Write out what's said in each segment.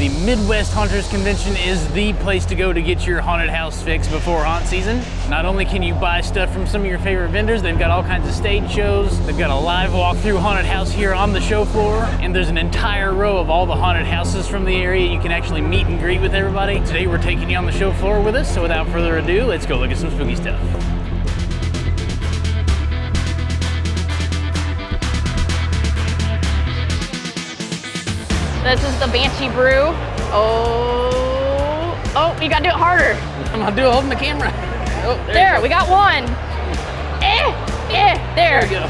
The Midwest Haunters Convention is the place to go to get your haunted house fix before haunt season. Not only can you buy stuff from some of your favorite vendors, they've got all kinds of stage shows. They've got a live walkthrough haunted house here on the show floor, and there's an entire row of all the haunted houses from the area. You can actually meet and greet with everybody. Today we're taking you on the show floor with us, so without further ado, let's go look at some spooky stuff. This is the Banshee Brew. Oh, you gotta do it harder. I'm gonna do it holding the camera. Oh, there we got one. There. There we go.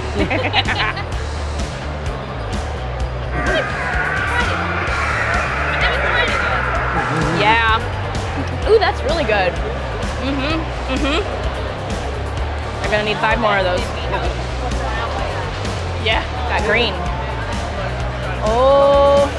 Yeah. Ooh, that's really good. We're gonna need 5 more of those. Yeah, got green. Oh.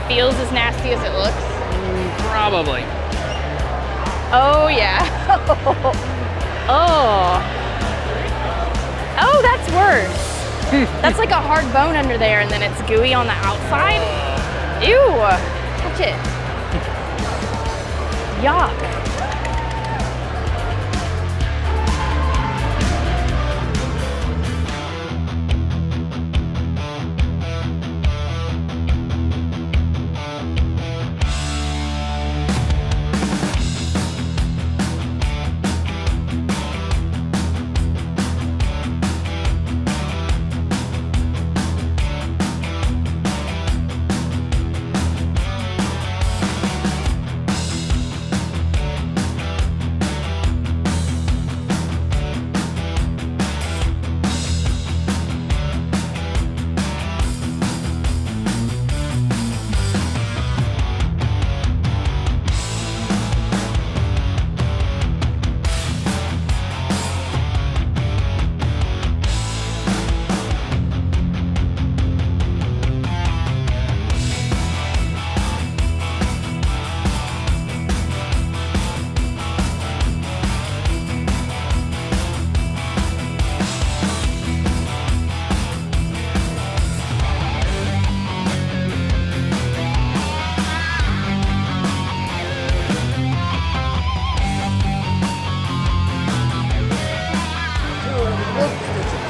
Feels as nasty as it looks? Probably. Oh yeah. Oh, that's worse. That's like a hard bone under there and then it's gooey on the outside. Ew, touch it. Yuck.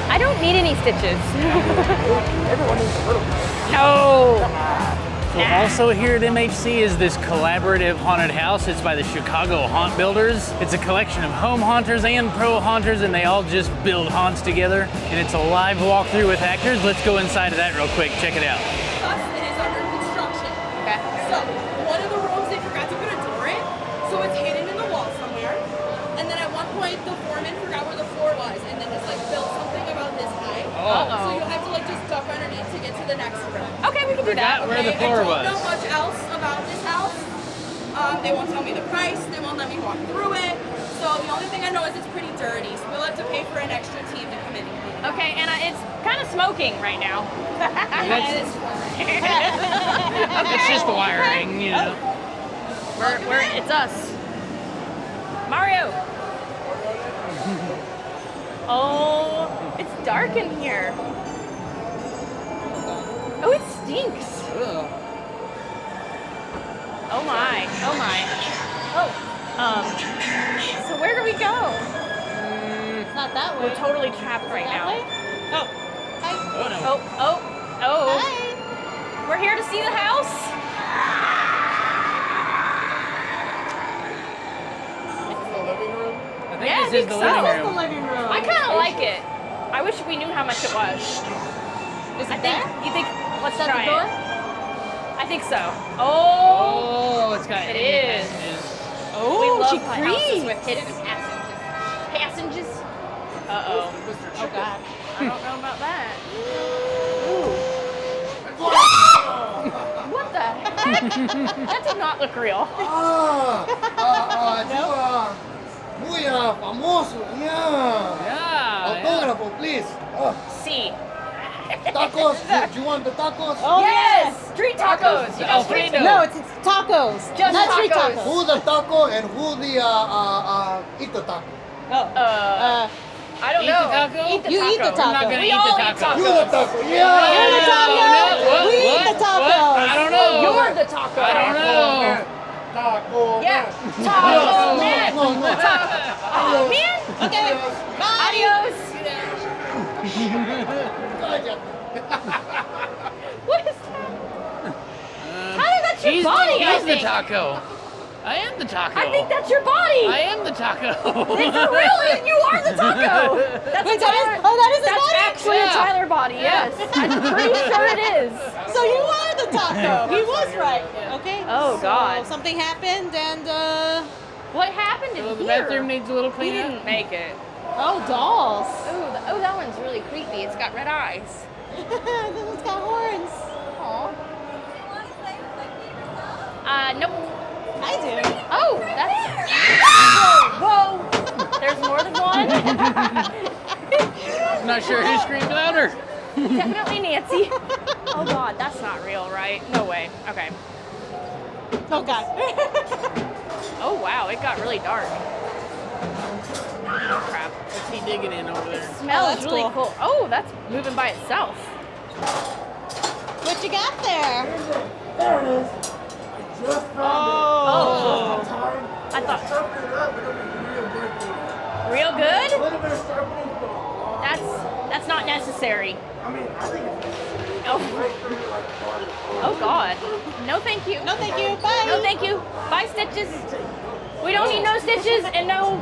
I don't need any stitches. Everyone needs a little bit. No. So also here at MHC is this collaborative haunted house. It's by the Chicago Haunt Builders. It's a collection of home haunters and pro haunters, and they all just build haunts together. And it's a live walkthrough with actors. Let's go inside of that real quick. Check it out. It is under construction. Okay. So one of the rooms they forgot to put a door in, so it's hidden in the wall somewhere. And then at one point the foreman forgot where the floor was, and then just like built something about this high. So you'll have to like just duck underneath to get to the next room. Okay, we can do that. Where the floor was. I don't know much else about this house. They won't tell me the price. They won't let me walk through it. So the only thing I know is it's pretty dirty. So we'll have to pay for an extra team to come in and clean it. Okay, and it's kind of smoking right now. It's just the wiring, you know. It's us. Mario. Oh, it's dark in here. Oh, it stinks. Ugh. Oh my. Oh my. Oh. So where do we go? It's not that way. We're totally trapped right That now. way? Oh. Hi. Oh no. Oh. Hi. We're here to see the house. Is this the living room? I think Yeah, I this think is the so. living This is the room. living room. I kind of like it. I wish we knew how much it was. Is it I think. there? You think? Let's Is that try the door? it. I think so. Oh. Oh, it's got It hidden is. passages. Oh, We love she houses with creeps. hidden passages. Uh-oh. Mr. Oh God. I don't know about that. What the heck? That did not look real. You are muy famoso. Yeah. Yeah. Autógrafo, please. See. Tacos. Do you want the tacos? Oh Yes! Street tacos. You got street Alfredo. No, it's tacos. Just not street tacos. tacos. Who the taco and who the eat the taco? Oh. I don't Eat know. the taco? Eat the You taco. eat the We're not taco. gonna We eat all the eat taco. tacos. You the taco. Yeah. You're the taco. What? We eat the What? tacos. What? I don't know. You're the taco. I don't know. Taco. Yeah. man. Tacos, No, man. no, no. Oh, man. Okay. Bye. Adios. What is that? Tyler, that's your He's body, I the think. taco. I am the taco. I think that's your body. I am the taco. It's a real, you are the taco. That's Wait, a Tyler. that is his That's body? actually a Yeah. Tyler body. Yes, I'm pretty sure it is. So you are the taco. He was right. Okay. Oh, so God. Something happened and What happened in Well, the here? bathroom needs a little We cleanup. didn't make it. oh, dolls. Oh, that one's really creepy. It's got red eyes. This one's got horns. Aw. Nope. I do. Oh, that's. Whoa. There's more than one. I'm not sure who screamed louder. Definitely Nancy. Oh God, that's not real, right? No way. Okay. Oh God. Oh wow, it got really dark. Oh crap. What's he digging in over there? Smells that's really cool. cool. Oh, that's moving by itself. What you got there? There it is. Just found Oh. it. Time. I thought Sharpen it up. It'll be real good for you. real A good. little bit of sharpening. That's not necessary. I mean, I think it's Oh, right through like part of oh God. No, thank you. No, thank you. Bye. No, thank you. Bye, stitches. We don't need no stitches and no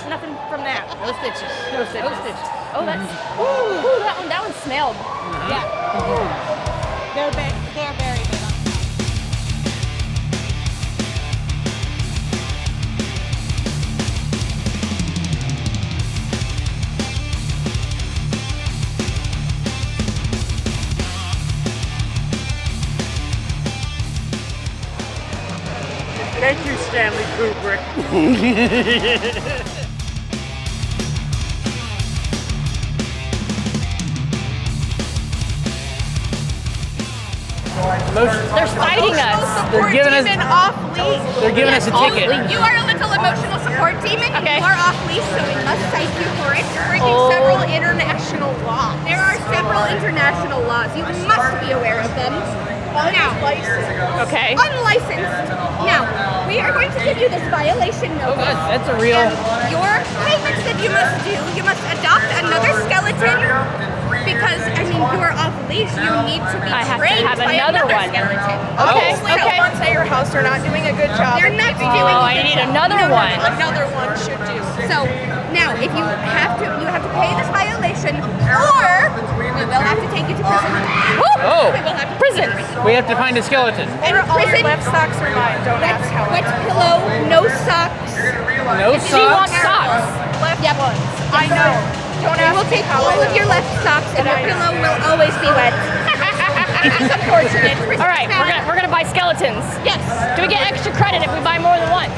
nothing from that. No stitches. No stitches. No stitches. Oh, that's. Ooh, that one smelled. Yeah. They're very big. Thank you, Stanley Kubrick. They're fighting us. They're giving us. off leash. They're giving us a ticket. You are a little emotional support demon. Okay. You are off leash, so we must cite you for it. Breaking Oh. several international laws. There are several international laws. You must be aware of them. Now, Okay. unlicensed. Now, we are going to give you this violation Oh, notice. that's a real. And your payments that you must do, you must adopt another skeleton because, I mean, you are off leash. You need to be I have to trained have by another another one. skeleton. Okay, okay. ones at your house are not doing a good job. They're not doing Oh, a I good need job. another No, one. Another one should do. So now, if you have to pay this violation, or we will have to take you to prison. Oh. We will have to Prison. We have to find a skeleton. And prison. Left socks are mine. Don't ask how. Wet pillow, no socks. No She wants socks. socks. Left ones. I know. Don't ask. We'll take all of your left socks, and your pillow will always be wet. It's unfortunate. All right, we're gonna buy skeletons. Yes. Do we get extra credit if we buy more than one?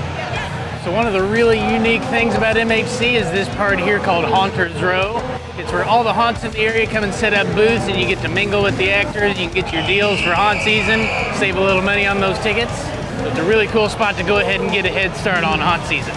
So one of the really unique things about MHC is this part here called Haunters Row. It's where all the haunts in the area come and set up booths, and you get to mingle with the actors. You can get your deals for haunt season, save a little money on those tickets. So it's a really cool spot to go ahead and get a head start on haunt season.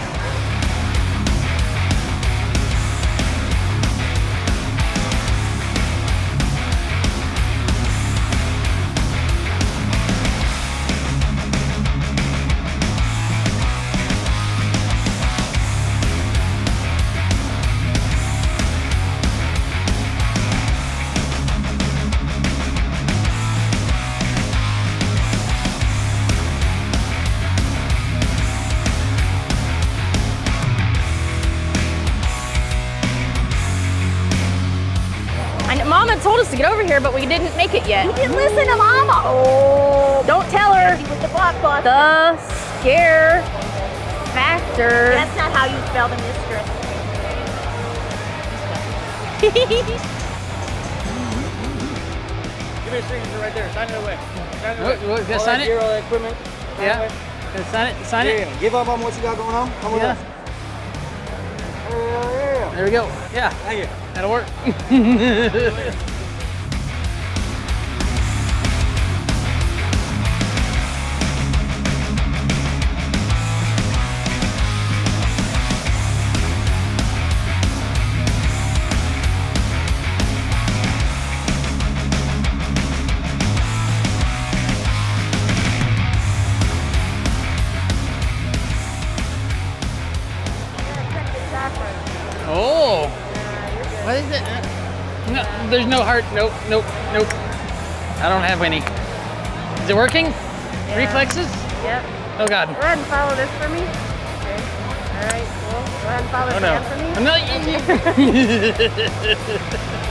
Mama told us to get over here, but we didn't make it yet. We didn't listen to Mama. Oh, don't tell her. With the blockbuster. The scare factor. That's not how you spell the mistress. Give me a signature right there. Sign it away. Sign it away. Sign it? All that equipment. Yeah. Sign it. Sign it. Yeah. Give up on what you got going on. Come with us. Yeah. There we go. Yeah. Thank you. That'll work. Oh. What is it? No, there's no heart. Nope. I don't have any. Is it working? Yeah. Reflexes? Yep. Oh God. Go ahead and follow this for me. Okay. All right, cool. Go ahead and follow this for me. Oh no.